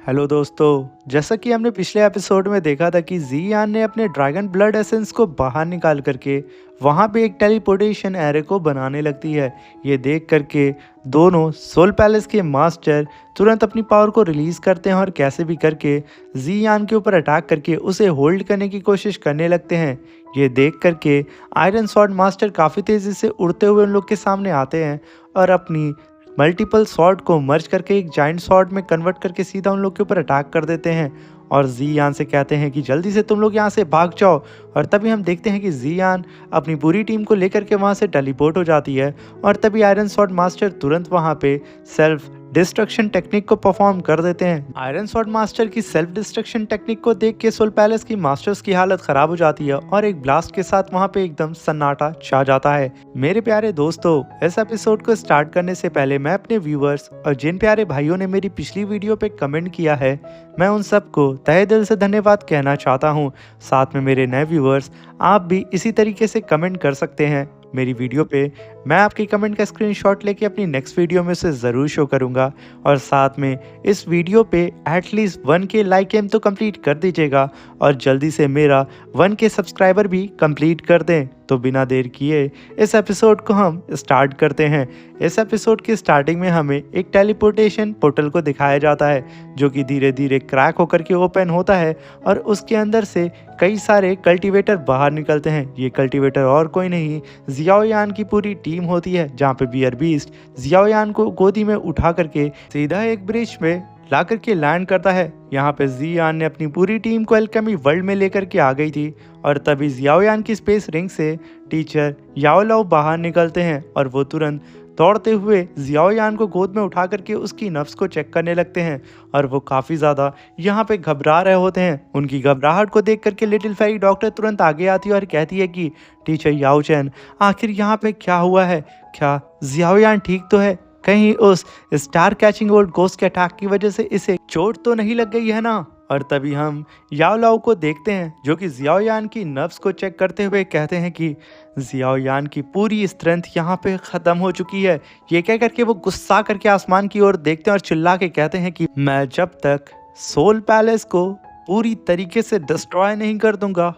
Hello दोस्तों, जैसा कि हमने पिछले एपिसोड में देखा था कि ज़ियान ने अपने ड्रैगन ब्लड एसेंस को बाहर निकाल करके वहाँ पे एक टेलीपोर्टेशन एरे को बनाने लगती है। ये देख करके दोनों सोल पैलेस के मास्टर तुरंत अपनी पावर को रिलीज़ करते हैं और कैसे भी करके ज़ियान के ऊपर अटैक करके उसे होल्ड करने की कोशिश करने लगते हैं। ये देख करके आयरन स्वॉर्ड मास्टर काफ़ी तेज़ी से उड़ते हुए उन लोग के सामने आते हैं और अपनी मल्टीपल स्वॉर्ड को मर्ज करके एक जाइंट स्वॉर्ड में कन्वर्ट करके सीधा उन लोग के ऊपर अटैक कर देते हैं और ज़ियान से कहते हैं कि जल्दी से तुम लोग यहाँ से भाग जाओ। और तभी हम देखते हैं कि ज़ियान अपनी पूरी टीम को लेकर के वहाँ से टेलीपोर्ट हो जाती है और तभी आयरन स्वॉर्ड मास्टर तुरंत वहाँ पे सेल्फ डिस्ट्रक्शन टेक्निक को परफॉर्म कर देते हैं। आयरन स्वॉर्ड मास्टर की सेल्फ डिस्ट्रक्शन टेक्निक को देख के सोल पैलेस की मास्टर्स की हालत खराब हो जाती है और एक ब्लास्ट के साथ वहाँ पे एकदम सन्नाटा छा जाता है। मेरे प्यारे दोस्तों, इस एपिसोड को स्टार्ट करने से पहले मैं अपने व्यूअर्स और जिन प्यारे भाइयों ने मेरी पिछली वीडियो पे कमेंट किया है, मैं उन सबको तहे दिल से धन्यवाद कहना चाहता हूँ। साथ में मेरे नए व्यूअर्स, आप भी इसी तरीके से कमेंट कर सकते हैं मेरी वीडियो पे। मैं आपके कमेंट का स्क्रीनशॉट लेके अपनी नेक्स्ट वीडियो में उसे ज़रूर शो करूँगा और साथ में इस वीडियो पे एटलीस्ट 1K लाइक एम तो कंप्लीट कर दीजिएगा और जल्दी से मेरा 1K सब्सक्राइबर भी कंप्लीट कर दें। तो बिना देर किए इस एपिसोड को हम स्टार्ट करते हैं। इस एपिसोड की स्टार्टिंग में हमें एक टेलीपोर्टेशन पोर्टल को दिखाया जाता है जो कि धीरे धीरे क्रैक होकर के ओपन होता है और उसके अंदर से कई सारे कल्टीवेटर बाहर निकलते हैं। ये कल्टीवेटर और कोई नहीं, ज़ियाओयान की पूरी टीम होती है, जहाँ पे बियर बीस्ट ज़ियाओयान को गोदी में उठा करके सीधा एक ब्रिज में ला करके लैंड करता है। यहाँ पे ज़ियान ने अपनी पूरी टीम को एल्केमी वर्ल्ड में लेकर के आ गई थी और तभी ज़ियाओयान की स्पेस रिंग से टीचर याओलाओ बाहर निकलते हैं और वो तुरंत दौड़ते हुए ज़ियाओयान को गोद में उठा करके उसकी नफ्स को चेक करने लगते हैं और वो काफ़ी ज़्यादा यहाँ पे घबरा रहे होते हैं। उनकी घबराहट को देख करके लिटिल फेरी डॉक्टर तुरंत आगे आती है और कहती है कि टीचर याओ चैन, आखिर यहाँ पे क्या हुआ है? क्या ज़ियाओयान ठीक तो है? कहीं उस स्टार कैचिंग ओल्ड गोस्ट के अटैक की वजह से इसे चोट तो नहीं लग गई है ना? और तभी हम याओलाओ को देखते हैं जो कि ज़ियाओयान की नब्ज़ को चेक करते हुए कहते हैं कि ज़ियाओयान की पूरी स्ट्रेंथ यहाँ पे ख़त्म हो चुकी है। ये कह करके वो गुस्सा करके आसमान की ओर देखते हैं और चिल्ला के कहते हैं कि मैं जब तक सोल पैलेस को पूरी तरीके से डिस्ट्रॉय नहीं कर दूंगा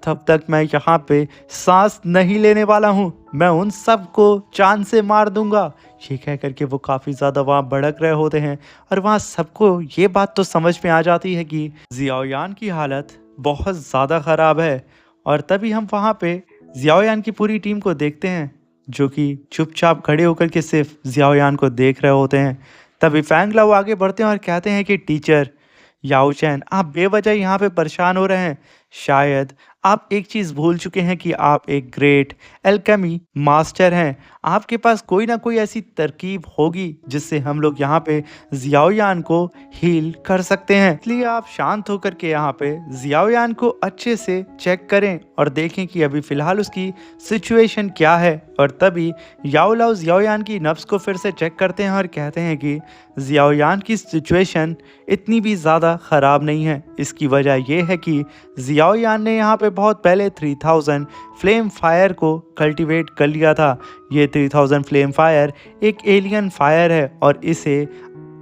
तब तक मैं यहाँ पे सांस नहीं लेने वाला हूँ। मैं उन सब को जान से मार दूंगा। ये कह करके वो काफ़ी ज़्यादा वहाँ भड़क रहे होते हैं और वहाँ सबको ये बात तो समझ में आ जाती है कि ज़ियाओयान की हालत बहुत ज़्यादा ख़राब है। और तभी हम वहाँ पे ज़ियाओयान की पूरी टीम को देखते हैं जो कि चुपचाप खड़े होकर के सिर्फ ज़ियाओयान को देख रहे होते हैं। तभी फैंग लाओ आगे बढ़ते हैं और कहते हैं कि टीचर याओ चैन, आप बेवजह यहाँ पे परेशान हो रहे हैं। शायद आप एक चीज़ भूल चुके हैं कि आप एक ग्रेट एल्केमी मास्टर हैं। आपके पास कोई ना कोई ऐसी तरकीब होगी जिससे हम लोग यहाँ पे ज़ियाओयान को हील कर सकते हैं। इसलिए आप शांत होकर के यहाँ पे ज़ियाओयान को अच्छे से चेक करें और देखें कि अभी फ़िलहाल उसकी सिचुएशन क्या है। और तभी याओलाओ ज़ियाओयान की नब्ज़ को फिर से चेक करते हैं और कहते हैं कि ज़ियाओयान की सिचुएशन इतनी भी ज़्यादा ख़राब नहीं है। इसकी वजह यह है कि ज़ियाओयान ने यहाँ पे बहुत पहले 3000 फ्लेम फायर को कल्टीवेट कर लिया था। ये 3000 फ्लेम फायर एक एलियन फायर है और इसे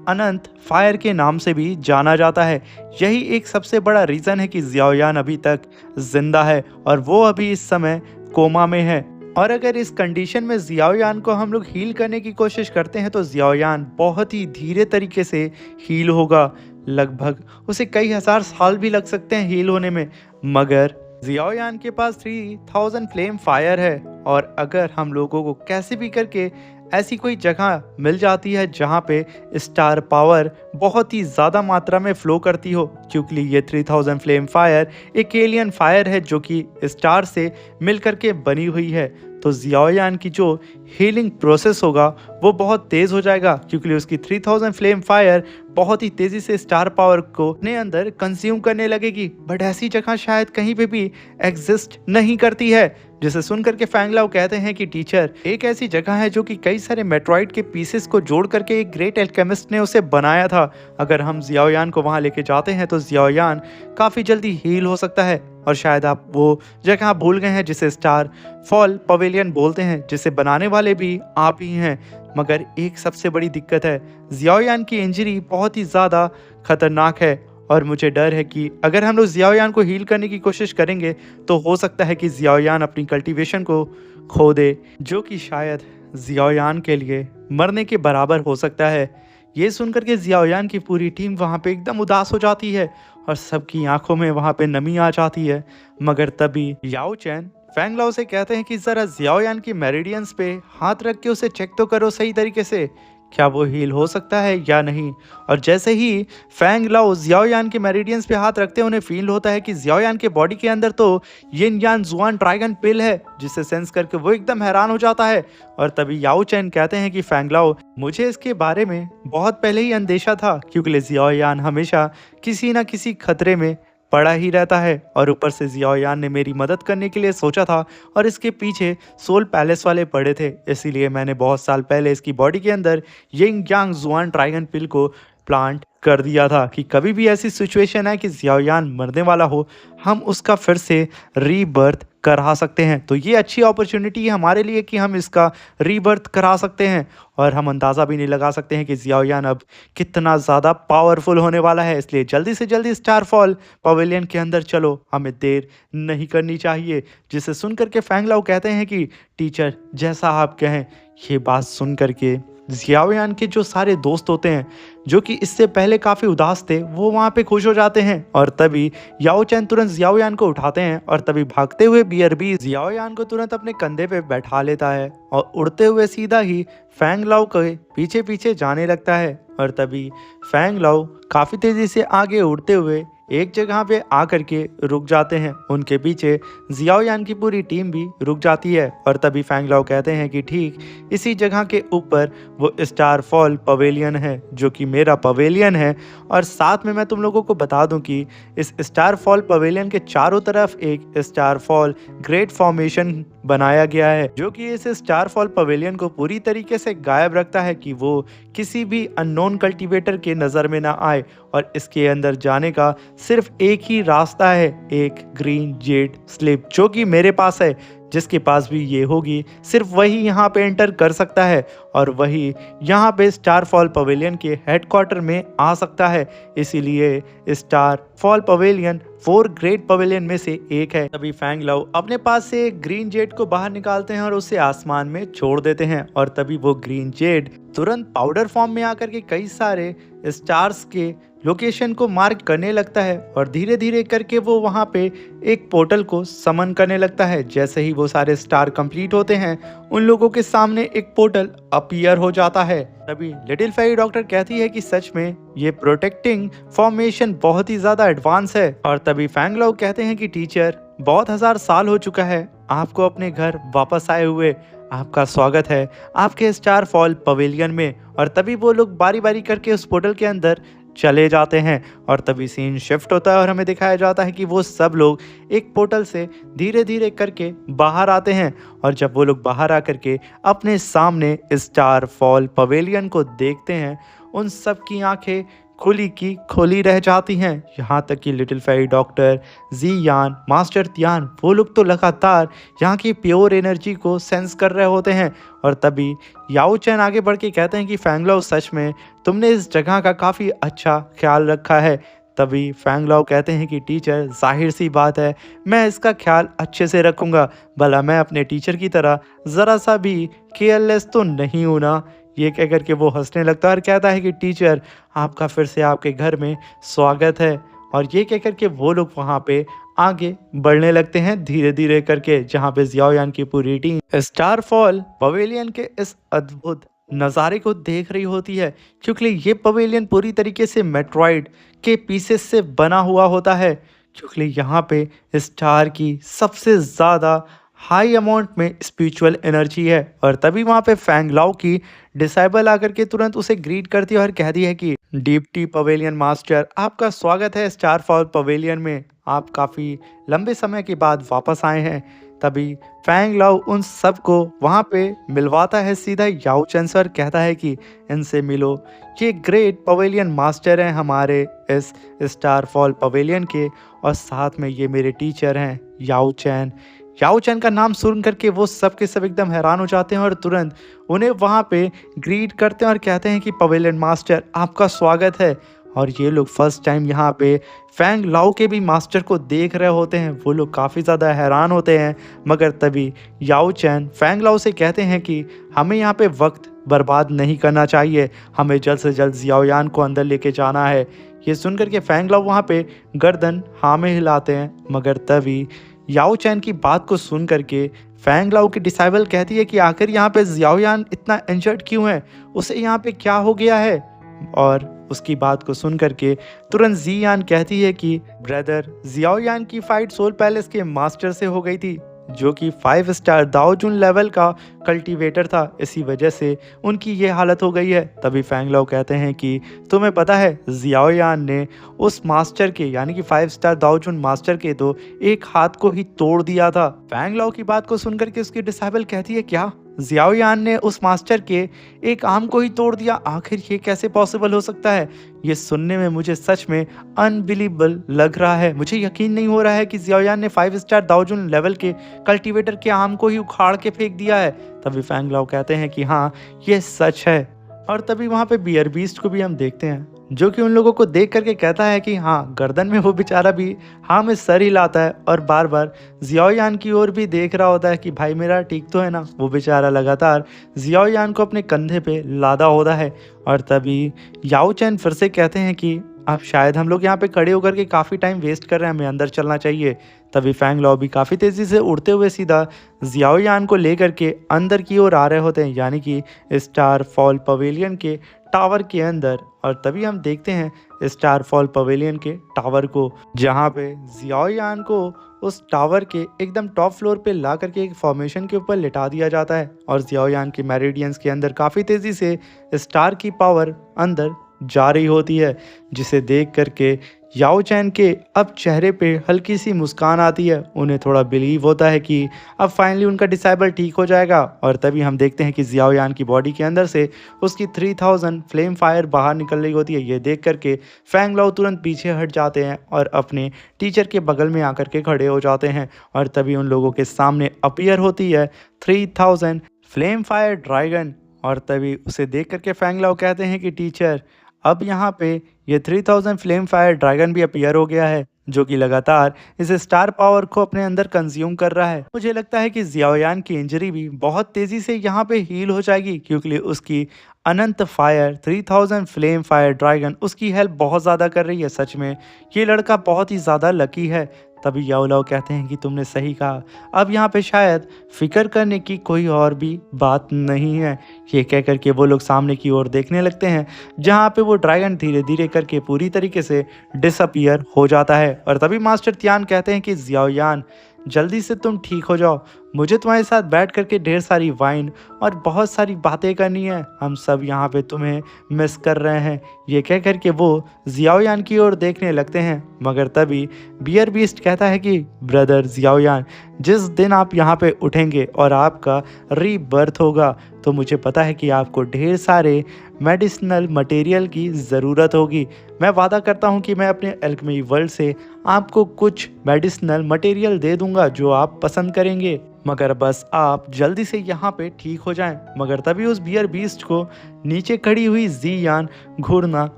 अनंत फायर के नाम से भी जाना जाता है। यही एक सबसे बड़ा रीज़न है कि ज़ियाओयान अभी तक जिंदा है और वो अभी इस समय कोमा में है। और अगर इस कंडीशन में ज़ियाओयान को हम लोग हील करने की कोशिश करते हैं तो ज़ियाओयान बहुत ही धीरे तरीके से हील होगा। लगभग उसे कई हजार साल भी लग सकते हैं हील होने में। मगर ज़ियाओयान के पास 3000 फ्लेम फायर है और अगर हम लोगों को कैसे भी करके ऐसी कोई जगह मिल जाती है जहाँ पे स्टार पावर बहुत ही ज़्यादा मात्रा में फ़्लो करती हो, क्योंकि ये 3000 फ्लेम फायर एक एलियन फायर है जो कि स्टार से मिल करके बनी हुई है, तो ज़ियाओयान की जो हीलिंग प्रोसेस होगा वो बहुत तेज़ हो जाएगा क्योंकि उसकी 3000 फ्लेम फायर बहुत ही तेज़ी से स्टार पावर को अपने अंदर कंज्यूम करने लगेगी। बट ऐसी जगह शायद कहीं पे भी एग्जिस्ट नहीं करती है। जिसे सुन करके फैंग लाओ कहते हैं कि टीचर, एक ऐसी जगह है जो कि कई सारे मेट्रॉइड के पीसेस को जोड़ करके एक ग्रेट एल्केमिस्ट ने उसे बनाया था। अगर हम ज़ियाओयान को वहाँ लेके जाते हैं तो ज़ियाओयान काफ़ी जल्दी हील हो सकता है। और शायद आप वो जगह भूल गए हैं जिसे स्टार फॉल पवेलियन बोलते हैं, जिसे बनाने वाले भी आप ही हैं। मगर एक सबसे बड़ी दिक्कत है, जियाओयान की इंजरी बहुत ही ज़्यादा खतरनाक है और मुझे डर है कि अगर हम लोग जियाओयान को हील करने की कोशिश करेंगे तो हो सकता है कि जियाओयान अपनी कल्टीवेशन को खो दे, जो कि शायद जियाओयान के लिए मरने के बराबर हो सकता है। ये सुनकर के जियाओयान की पूरी टीम वहाँ पे एकदम उदास हो जाती है और सबकी आंखों में वहाँ पे नमी आ जाती है। मगर तभी याओ चैन फैंग लाओ से कहते हैं कि ज़रा जियाओयान की मेरिडियंस पे हाथ रख के उसे चेक तो करो सही तरीके से, क्या वो हील हो सकता है या नहीं। और जैसे ही फैंग लाओ जियाओयान के मेरिडियंस पे हाथ रखते हैं, उन्हें फील होता है कि जियाओयान के बॉडी के अंदर तो यिन यान जुआन ड्रैगन पिल है, जिसे सेंस करके वो एकदम हैरान हो जाता है। और तभी याओ चैन कहते हैं कि फैंग लाओ, मुझे इसके बारे में बहुत पहले ही अंदेशा था, क्योंकि जियाओयान हमेशा किसी न किसी खतरे में पड़ा ही रहता है और ऊपर से जियाओयान ने मेरी मदद करने के लिए सोचा था और इसके पीछे सोल पैलेस वाले पड़े थे, इसीलिए मैंने बहुत साल पहले इसकी बॉडी के अंदर यिंग यांग जुआन ड्रैगन पिल को प्लांट कर दिया था कि कभी भी ऐसी सिचुएशन है कि जियाओयान मरने वाला हो, हम उसका फिर से रीबर्थ करा सकते हैं। तो ये अच्छी अपॉर्चुनिटी है हमारे लिए कि हम इसका रीबर्थ करा सकते हैं और हम अंदाज़ा भी नहीं लगा सकते हैं कि जियाओयान अब कितना ज़्यादा पावरफुल होने वाला है। इसलिए जल्दी से जल्दी स्टारफॉल पवेलियन के अंदर चलो, हमें देर नहीं करनी चाहिए। जिसे सुन करके फैंग लाओ कहते हैं कि टीचर जैसा आप कहें। ये बात सुन करके जियाओयान के जो सारे दोस्त होते हैं, जो कि इससे पहले काफ़ी उदास थे, वो वहाँ पे खुश हो जाते हैं और तभी याओ चैन तुरंत जियाओयान को उठाते हैं और तभी भागते हुए बीआरबी जियाओयान को तुरंत अपने कंधे पे बैठा लेता है और उड़ते हुए सीधा ही फैंग लाओ के पीछे पीछे जाने लगता है। और तभी फैंग लाओ काफ़ी तेज़ी से आगे उड़ते हुए एक जगह पे आकर के रुक जाते हैं। उनके पीछे जियाओयान की पूरी टीम भी रुक जाती है और तभी फैंग लाओ कहते हैं कि ठीक इसी जगह के ऊपर वो स्टारफॉल पवेलियन है, जो कि मेरा पवेलियन है। और साथ में मैं तुम लोगों को बता दूं कि इस स्टारफॉल पवेलियन के चारों तरफ एक स्टारफॉल ग्रेट फॉर्मेशन बनाया गया है, जो कि इस स्टारफॉल पवेलियन को पूरी तरीके से गायब रखता है कि वो किसी भी अननोन कल्टीवेटर के नज़र में ना आए। और इसके अंदर जाने का सिर्फ एक ही रास्ता है, एक ग्रीन जेड स्लिप, जो कि मेरे पास है। जिसके पास भी ये होगी सिर्फ वही यहाँ पे एंटर कर सकता है और वही यहाँ पे स्टारफॉल पवेलियन के हेडक्वार्टर में आ सकता है। इसीलिए स्टारफॉल पवेलियन 4 ग्रेट पवेलियन में से एक है। तभी फैंग लाओ अपने पास से ग्रीन जेड को बाहर निकालते हैं और उसे आसमान में छोड़ देते हैं और तभी वो ग्रीन जेड तुरंत पाउडर फॉर्म में आकर के कई सारे स्टार्स के लोकेशन को मार्क करने लगता है और धीरे धीरे करके वो वहाँ पे एक पोर्टल को समन करने लगता है। जैसे ही वो सारे स्टार कंप्लीट होते हैं, उन लोगों के सामने एक पोर्टल अपीयर हो जाता है। तभी लिटिल फेरी डॉक्टर कहती है कि सच में ये प्रोटेक्टिंग फॉर्मेशन बहुत ही ज्यादा एडवांस है। और तभी फैंग लाओ कहते हैं कि टीचर बहुत 1000 साल हो चुका है आपको अपने घर वापस आए हुए, आपका स्वागत है आपके स्टारफॉल पवेलियन में। और तभी वो लोग बारी बारी करके उस पोर्टल के अंदर चले जाते हैं और तभी सीन शिफ्ट होता है और हमें दिखाया जाता है कि वो सब लोग एक पोर्टल से धीरे धीरे करके बाहर आते हैं। और जब वो लोग बाहर आकर के अपने सामने स्टारफॉल पवेलियन को देखते हैं, उन सब की आंखें खुली की खोली रह जाती हैं। यहाँ तक कि लिटिल फेरी डॉक्टर, जी यान, मास्टर तियान, वो लोग तो लगातार यहाँ की प्योर एनर्जी को सेंस कर रहे होते हैं। और तभी याओ चैन आगे बढ़ के कहते हैं कि फैंग लाओ सच में तुमने इस जगह का काफ़ी अच्छा ख्याल रखा है। तभी फैंग लाओ कहते हैं कि टीचर जाहिर सी बात है मैं इसका ख्याल अच्छे से रखूँगा, भला मैं अपने टीचर की तरह ज़रा सा भी केयरलेस तो नहीं हूँ ना। ये कह करके वो हंसने लगता है और कहता है कि टीचर आपका फिर से आपके घर में स्वागत है। और ये कह करके वो लोग वहाँ पे आगे बढ़ने लगते हैं धीरे धीरे करके, जहाँ पे जियाओयान की पूरी टीम स्टारफॉल पवेलियन के इस अद्भुत नज़ारे को देख रही होती है, क्योंकि ये पवेलियन पूरी तरीके से मेट्रॉइड के पीसेस से बना हुआ होता है। क्योंकि यहाँ पे स्टार की सबसे ज़्यादा हाई अमाउंट में स्पिरिचुअल एनर्जी है। और तभी वहाँ पे फैंग लाओ की डिसाइबल आकर के तुरंत उसे ग्रीट करती है और कहती है कि डीप टी पवेलियन मास्टर आपका स्वागत है स्टारफॉल पवेलियन में, आप काफ़ी लंबे समय के बाद वापस आए हैं। तभी फैंग लाओ उन सबको वहाँ पे मिलवाता है सीधा याओ चैन से और कहता है कि इनसे मिलो, ये ग्रेट पवेलियन मास्टर हैं हमारे इस स्टार फॉल पवेलियन के, और साथ में ये मेरे टीचर हैं याओ चैन। याओ चैन का नाम सुन करके वो सब के सब एकदम हैरान हो जाते हैं और तुरंत उन्हें वहाँ पे ग्रीट करते हैं और कहते हैं कि पवेलियन मास्टर आपका स्वागत है। और ये लोग फर्स्ट टाइम यहाँ पे फैंग लाओ के भी मास्टर को देख रहे होते हैं। वो लोग काफ़ी ज़्यादा हैरान होते हैं, मगर तभी याओ चैन फैंग लाओ से कहते हैं कि हमें यहाँ पे वक्त बर्बाद नहीं करना चाहिए, हमें जल्द से जल्द जियाओयान को अंदर लेके जाना है। ये सुन करके फैंग लाओ वहाँ पे गर्दन हाँ में हिलाते हैं, मगर तभी याओ चैन की बात को सुन करके फैंग लाओ की डिसाइबल कहती है कि आखिर यहाँ पे जियाओयान इतना इंजर्ड क्यों है, उसे यहाँ पे क्या हो गया है। और उसकी बात को सुन करके तुरंत जी यान कहती है कि ब्रदर, जियाओयान की फाइट सोल पैलेस के मास्टर से हो गई थी, जो कि 5 स्टार दाओजुन लेवल का कल्टीवेटर था, इसी वजह से उनकी ये हालत हो गई है। तभी फैंग लाओ कहते हैं कि तुम्हें पता है जियाओयान ने उस मास्टर के यानी कि 5 स्टार दाओजुन मास्टर के तो एक हाथ को ही तोड़ दिया था। फैंग लाओ की बात को सुनकर के उसकी डिसाइबल कहती है क्या, जियाओयान ने उस मास्टर के एक आर्म को ही तोड़ दिया, आखिर ये कैसे पॉसिबल हो सकता है। ये सुनने में मुझे सच में अनबिलीवेबल लग रहा है, मुझे यकीन नहीं हो रहा है कि जियाओयान ने 5 स्टार दाओजुन लेवल के कल्टीवेटर के आर्म को ही उखाड़ के फेंक दिया है। तभी फैंग लाओ कहते हैं कि हाँ ये सच है। और तभी वहाँ पे बियर बीस्ट को भी हम देखते हैं, जो कि उन लोगों को देख करके कहता है कि हाँ, गर्दन में वो बेचारा भी हाँ में सर हिलाता है और बार बार जियाओयान की ओर भी देख रहा होता है कि भाई मेरा ठीक तो है ना। वो बेचारा लगातार जियाओयान को अपने कंधे पे लादा होता है। और तभी याओ चैन फिर से कहते हैं कि अब शायद हम लोग यहाँ पे खड़े होकर के काफ़ी टाइम वेस्ट कर रहे हैं, हमें अंदर चलना चाहिए। तभी फैंग लाओ भी काफ़ी तेज़ी से उड़ते हुए सीधा जियाओयान को लेकर के अंदर की ओर आ रहे होते हैं, यानी कि स्टार फॉल पवेलियन के टावर के अंदर। और तभी हम देखते हैं स्टार फॉल पवेलियन के टावर को, जहाँ पे जियाओयान को उस टावर के एकदम टॉप फ्लोर पे ला करके एक फॉर्मेशन के ऊपर लिटा दिया जाता है। और जियाओयान के मेरिडियंस के अंदर काफ़ी तेज़ी से स्टार की पावर अंदर जा रही होती है, जिसे देख करके याओ चैन के अब चेहरे पे हल्की सी मुस्कान आती है। उन्हें थोड़ा बिलीव होता है कि अब फाइनली उनका डिसाइबल ठीक हो जाएगा। और तभी हम देखते हैं कि जियाओयान की बॉडी के अंदर से उसकी 3000 फ्लेम फायर बाहर निकल रही होती है। ये देख करके फैंग लाओ तुरंत पीछे हट जाते हैं और अपने टीचर के बगल में आकर के खड़े हो जाते हैं। और तभी उन लोगों के सामने अपीयर होती है 3000 फ्लेम फायर ड्रैगन। और तभी उसे देख करके फैंग लाओ कहते हैं कि टीचर, अब यहाँ पे ये 3000 फ्लेम फायर ड्रैगन भी अपीयर हो गया है, जो कि लगातार इस स्टार पावर को अपने अंदर कंज्यूम कर रहा है। मुझे लगता है कि जियाओयान की इंजरी भी बहुत तेज़ी से यहाँ पे हील हो जाएगी, क्योंकि उसकी अनंत फायर 3000 फ्लेम फायर ड्रैगन उसकी हेल्प बहुत ज़्यादा कर रही है। सच में ये लड़का बहुत ही ज़्यादा लकी है। तभी याओ लाओ कहते हैं कि तुमने सही कहा, अब यहाँ पे शायद फिक्र करने की कोई और भी बात नहीं है। ये कह करके वो लोग सामने की ओर देखने लगते हैं, जहाँ पे वो ड्रैगन धीरे धीरे करके पूरी तरीके से डिसअपियर हो जाता है। और तभी मास्टर तियान कहते हैं कि जियाओयान, जल्दी से तुम ठीक हो जाओ, मुझे तुम्हारे साथ बैठ करके ढेर सारी वाइन और बहुत सारी बातें करनी है, हम सब यहाँ पे तुम्हें मिस कर रहे हैं। ये कह करके वो जियाओयान की ओर देखने लगते हैं, मगर तभी बियर बीस्ट कहता है कि ब्रदर जियाओयान, जिस दिन आप यहाँ पे उठेंगे और आपका रीबर्थ होगा, तो मुझे पता है कि आपको ढेर सारे मेडिसिनल मटेरियल की ज़रूरत होगी। मैं वादा करता हूँ कि मैं अपने एल्केमी वर्ल्ड से आपको कुछ मेडिसिनल मटेरियल दे दूंगा जो आप पसंद करेंगे, मगर बस आप जल्दी से यहाँ पे ठीक हो जाएं। मगर तभी उस बियर बीस्ट को नीचे खड़ी हुई जी यान घूरना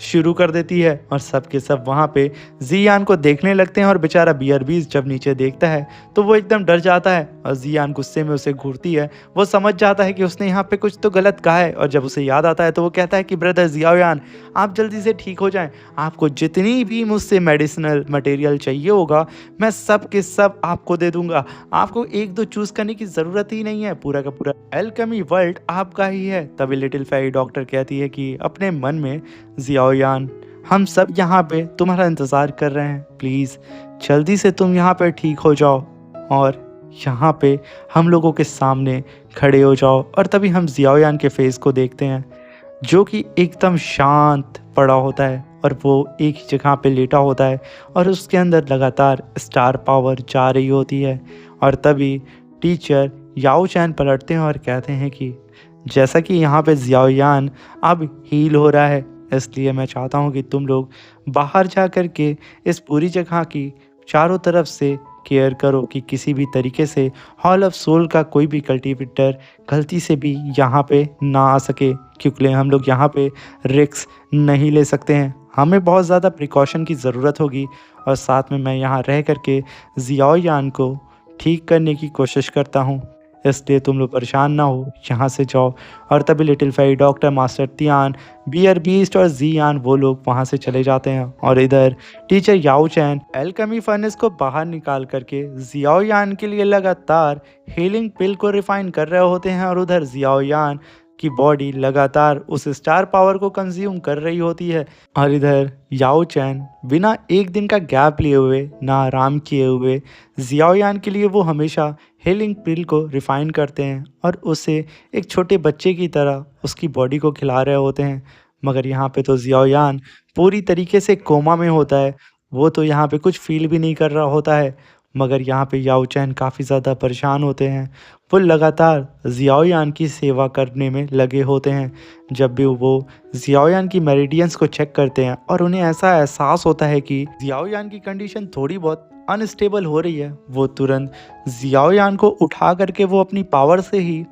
शुरू कर देती है और सब के सब वहाँ पे जी यान को देखने लगते हैं। और बेचारा बियर बीस्ट जब नीचे देखता है तो वो एकदम डर जाता है और जी यान गुस्से में उसे घूरती है। वो समझ जाता है कि उसने यहाँ पे कुछ तो गलत कहा है, और जब उसे याद आता है तो वो कहता है कि ब्रदर जियाओयान, आप जल्दी से ठीक हो जाएं, आपको जितनी भी मुझसे मेडिसिनल मटेरियल चाहिए होगा मैं सब के सब आपको दे दूंगा, आपको एक दो चूज करने की ज़रूरत ही नहीं है, पूरा का पूरा एल्केमी वर्ल्ड आपका ही है। तभी लिटिल फेरी डॉक्टर कहती है कि अपने मन में, जियाओयान, हम सब यहाँ पे तुम्हारा इंतज़ार कर रहे हैं, प्लीज़ जल्दी से तुम यहाँ पे ठीक हो जाओ और यहाँ पे हम लोगों के सामने खड़े हो जाओ। और तभी हम जियाओयान के फेस को देखते हैं, जो कि एकदम शांत पड़ा होता है और वो एक ही जगह पे लेटा होता है और उसके अंदर लगातार स्टार पावर जा रही होती है। और तभी टीचर याओ चैन पलटते हैं और कहते हैं कि जैसा कि यहाँ पे जियाओ यान अब हील हो रहा है, इसलिए मैं चाहता हूँ कि तुम लोग बाहर जा कर के इस पूरी जगह की चारों तरफ से केयर करो कि किसी भी तरीके से हॉल ऑफ सोल का कोई भी कल्टीवेटर गलती से भी यहाँ पे ना आ सके, क्योंकि हम लोग यहाँ पे रिस्क नहीं ले सकते हैं। हमें बहुत ज़्यादा प्रिकॉशन की ज़रूरत होगी और साथ में मैं यहाँ रह कर के जियाओ यान को ठीक करने की कोशिश करता हूँ, इसलिए तुम लोग परेशान ना हो, यहाँ से जाओ। और तभी little fairy, doctor, master Tian, bear beast और जियान वो लोग वहाँ से चले जाते हैं और इधर टीचर याओ चैन एल्केमी फर्नेस को बाहर निकाल करके जियाओ यान के लिए लगातार हीलिंग पिल को रिफाइन कर रहे होते हैं और उधर जियाओ यान की बॉडी लगातार उस स्टार पावर को कंज्यूम कर रही होती है। और इधर याओ चैन बिना एक दिन का गैप लिए हुए, ना आराम किए हुए, जियाओ यान के लिए वो हमेशा हीलिंग पिल को रिफाइन करते हैं और उसे एक छोटे बच्चे की तरह उसकी बॉडी को खिला रहे होते हैं। मगर यहाँ पे तो जियाओ यान पूरी तरीके से कोमा में होता है, वो तो यहाँ पे कुछ फील भी नहीं कर रहा होता है। मगर यहाँ पे याओ चैन काफ़ी ज़्यादा परेशान होते हैं, वो लगातार जियाओ यान की सेवा करने में लगे होते हैं। जब भी वो जियाओ यान की मेरिडियंस को चेक करते हैं और उन्हें ऐसा एहसास होता है कि जियाओ यान की कंडीशन थोड़ी बहुत अनस्टेबल हो रही है, वो तुरंत जियाओ यान को उठा करके वो अपनी पावर से ही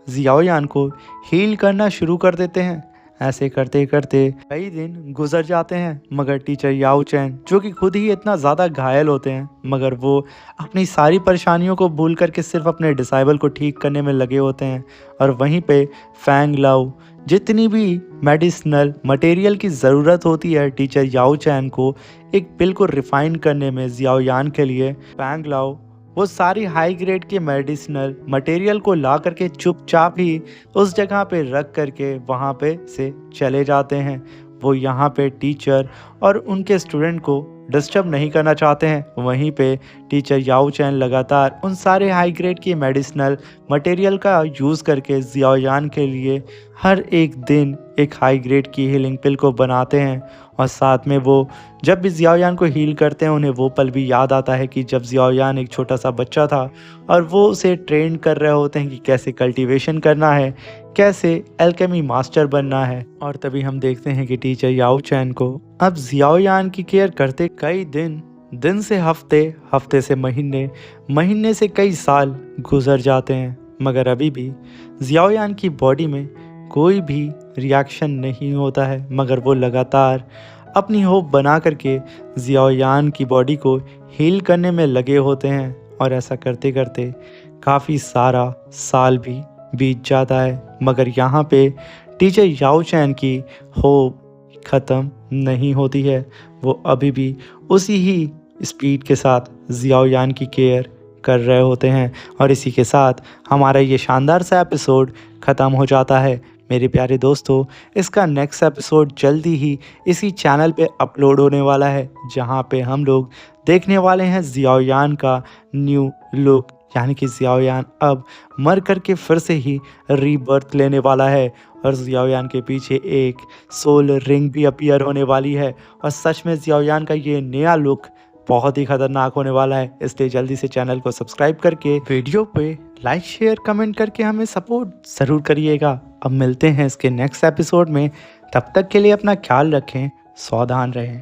जियाओ यान को हील करना शुरू कर देते हैं। ऐसे करते करते कई दिन गुजर जाते हैं, मगर टीचर याओ चैन जो कि खुद ही इतना ज़्यादा घायल होते हैं, मगर वो अपनी सारी परेशानियों को भूल करके सिर्फ अपने डिसाइबल को ठीक करने में लगे होते हैं। और वहीं पे फैंग लाओ जितनी भी मेडिसिनल मटेरियल की ज़रूरत होती है टीचर याओ चैन को एक पिल को रिफाइन करने में जियाओ यान के लिए, फैंग लाओ वो सारी हाई ग्रेड के मेडिसिनल मटेरियल को ला करके चुपचाप ही उस जगह पे रख करके वहाँ पे से चले जाते हैं। वो यहाँ पे टीचर और उनके स्टूडेंट को डिस्टर्ब नहीं करना चाहते हैं। वहीं पे टीचर याओ चैन लगातार उन सारे हाई ग्रेड की मेडिसिनल मटेरियल का यूज़ करके जियाओ यान के लिए हर एक दिन एक हाई ग्रेड की हीलिंग पिल को बनाते हैं। और साथ में वो जब भी जियाओ यान को हील करते हैं उन्हें वो पल भी याद आता है कि जब जियाओ यान एक छोटा सा बच्चा था और वो उसे ट्रेन कर रहे होते हैं कि कैसे कल्टीवेशन करना है, कैसे एल्केमी मास्टर बनना है। और तभी हम देखते हैं कि टीचर याओ चैन को अब जियाओ यान की केयर करते कई दिन से हफ्ते, हफ्ते से महीने, महीने से कई साल गुजर जाते हैं, मगर अभी भी जियाओ यान की बॉडी में कोई भी रिएक्शन नहीं होता है। मगर वो लगातार अपनी होप बना करके जियाओ यान की बॉडी को हील करने में लगे होते हैं और ऐसा करते करते काफ़ी सारा साल भी बीत जाता है। मगर यहाँ पे टीचर याओ चैन की होप ख़त्म नहीं होती है, वो अभी भी उसी ही स्पीड के साथ जियाओ यान की केयर कर रहे होते हैं। और इसी के साथ हमारा ये शानदार सा एपिसोड ख़त्म हो जाता है। मेरे प्यारे दोस्तों, इसका नेक्स्ट एपिसोड जल्दी ही इसी चैनल पे अपलोड होने वाला है, जहाँ पे हम लोग देखने वाले हैं जियाओ यान का न्यू लुक, यानी कि जियाओ यान अब मर कर के फिर से ही रीबर्थ लेने वाला है और जियाओ यान के पीछे एक सोल रिंग भी अपीयर होने वाली है। और सच में जियाओ यान का ये नया लुक बहुत ही खतरनाक होने वाला है, इसलिए जल्दी से चैनल को सब्सक्राइब करके वीडियो पे लाइक शेयर कमेंट करके हमें सपोर्ट ज़रूर करिएगा। अब मिलते हैं इसके नेक्स्ट एपिसोड में, तब तक के लिए अपना ख्याल रखें, सावधान रहें।